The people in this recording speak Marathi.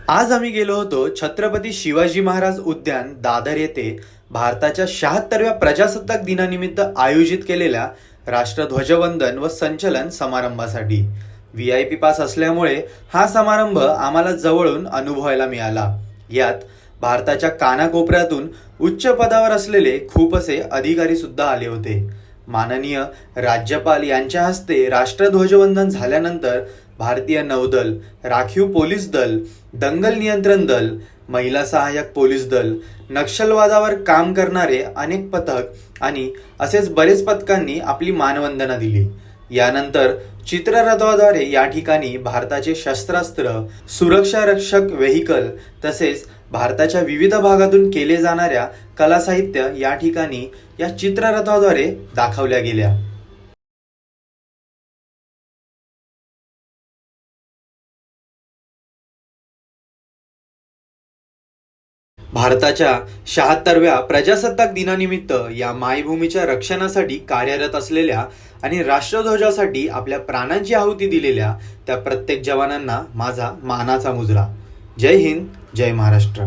आज आम्ही गेलो होतो छत्रपती शिवाजी महाराज उद्यान दादर येथे भारताच्या 76व्या प्रजासत्ताक दिनानिमित्त आयोजित केलेल्या राष्ट्रध्वजवंदन व संचलन समारंभासाठी। VIP पास असल्यामुळे हा समारंभ आम्हाला जवळून अनुभवायला मिळाला। यात भारताच्या कानाकोपऱ्यातून उच्च पदावर असलेले खूप असे अधिकारी सुद्धा आले होते। माननीय राज्यपाल यांच्या हस्ते राष्ट्रध्वजवंदन झाल्यानंतर भारतीय नौदल, राखीव पोलीस दल, दंगल नियंत्रण दल, महिला सहाय्यक पोलीस दल, नक्षलवादावर काम करणारे अनेक पथक आणि असेच बरेच पथकांनी आपली मानवंदना दिली। यानंतर चित्ररथाद्वारे या ठिकाणी भारताचे शस्त्रास्त्र, सुरक्षा रक्षक व्हेइकल तसेच भारताच्या विविध भागातून केले जाणाऱ्या कला साहित्य या ठिकाणी या चित्ररथाद्वारे दाखवल्या गेल्या। भारताच्या 76व्या प्रजासत्ताक दिनानिमित्त या मायभूमीच्या रक्षणासाठी कार्यरत असलेल्या आणि राष्ट्रध्वजासाठी आपल्या प्राणांची आहुती दिलेल्या त्या प्रत्येक जवानांना माझा मानाचा मुजरा। जय हिंद, जय महाराष्ट्र।